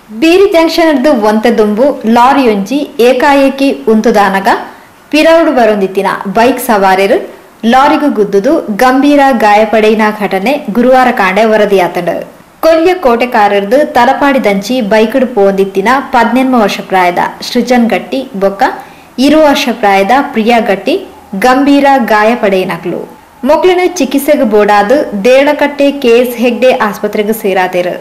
ಬೀರಿ ಜಂಕ್ಷನ್ ಒಂತೆ ದುಂಬು ಲಾರಿಯೊಂಜಿ ಏಕಾಏಕಿ ಉಂತುದಾನಗ ಪಿರೌಡು ಬರೊಂದಿತ್ತಿನ ಬೈಕ್ ಸವಾರರು ಲಾರಿಗೂ ಗುದ್ದುದು ಗಂಭೀರ ಗಾಯಪಡೆಯಿನ ಘಟನೆ ಗುರುವಾರ ಕಾಂಡೆ ವರದಿಯಾತಂಡ. ಕೊಲ್ಯ ಕೋಟೆಕಾರರದು ತಲಪಾಡಿದಂಚಿ ಬೈಕಡು ಪೋಂದಿತ್ತಿನ 18 ವರ್ಷ ಪ್ರಾಯದ ಸೃಜನ್ ಗಟ್ಟಿ ಬೊಕ್ಕ 20 ವರ್ಷ ಪ್ರಾಯದ ಪ್ರಿಯಾ ಗಟ್ಟಿ ಗಂಭೀರ ಗಾಯಪಡೆಯಿನಕ್ಲು ಮೊಕ್ಲಿನ ಚಿಕಿತ್ಸೆಗೆ ಬೋಡಾದು ದೇಳಕಟ್ಟೆ ಕೆಎಸ್ ಹೆಗ್ಡೆ ಆಸ್ಪತ್ರೆಗೆ ಸೇರಾತೇರು.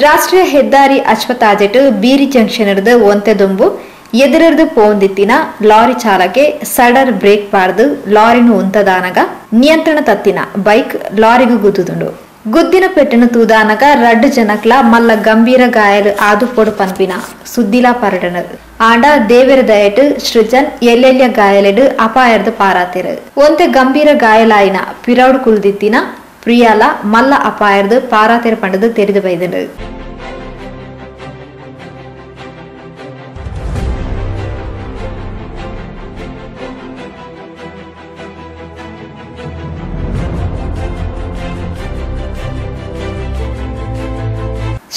ರಾಷ್ಟ್ರೀಯ ಹೆದ್ದಾರಿ ಅಶ್ವತಾಜೆಟ್ ಬೀರಿ ಜಂಕ್ಷನ್ ಒಂತೆ ದುಂಬು ಎದುರದು ಪೋಂದಿತ್ತಿನ ಲಾರಿ ಚಾಲಕೆ ಸಡರ್ ಬ್ರೇಕ್ ಪಾಡ್ದು ಲಾರಿನು ಉಂತದಾನಗ ನಿಯಂತ್ರಣ ತತ್ತಿನ ಬೈಕ್ ಲಾರಿಗೂ ಗುದ್ದುದುಂಡು. ಗುದ್ದಿನ ಪೆಟ್ಟನು ತೂದಾನಗ 2 ಜನಕ್ಲ ಮಲ್ಲ ಗಂಭೀರ ಗಾಯಲು ಆದು ಪೊಡು ಪನ್ಪಿನ ಸುದ್ದಿಲಾ ಪರಡನ ಆಂಡ ದೇವೆರ ದಯಟ್ ಸೃಜನ್ ಎಲ್ಲೆಲ್ಯ ಗಾಯಲೆಡು ಅಪಾಯರ್ದು ಪಾರಾತೆರು. ಒಂತೆ ಗಂಭೀರ ಗಾಯಲಾಯಿನ ಪಿರೌಡು ಕುಳ್ದಿತ್ತಿನ ಪ್ರಿಯಾಲ ಮಲ್ಲ ಅಪಾಯರ್ದು ಪಾರಾತೆರ ಪಂಡದು ತೆರೆದು ಬೈದನು.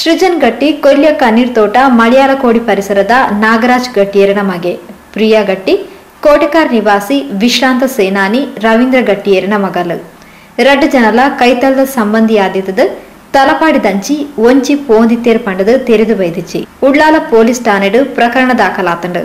ಸೃಜನ್ ಗಟ್ಟಿ ಕೊಲ್ಯ ಕಣ್ಣೀರ್ ತೋಟ ಮಳಿಯಾಲಕೋಡಿ ಪರಿಸರದ ನಾಗರಾಜ್ ಗಟ್ಟಿಯರನ ಮಗೆ. ಪ್ರಿಯಾ ಗಟ್ಟಿ ಕೋಟೆಕಾರ್ ನಿವಾಸಿ ವಿಶ್ರಾಂತ ಸೇನಾನಿ ರವೀಂದ್ರ ಗಟ್ಟಿಯರನ ಮಗಲು. 2 ಜನಲ ಕೈತಳದ ಸಂಬಂಧಿಯಾದಿತ್ತದ ತಲಪಾಡಿದಂಚಿ ಒಂಚಿ ಪೋಂದಿತ್ತೇರ್ ಪಂಡದು ತೆರೆದು ಬೈದಿಚ್ಚಿ ಉಳ್ಳಾಲ ಪೊಲೀಸ್ ಠಾಣೆಡು ಪ್ರಕರಣ ದಾಖಲಾತಂಡು.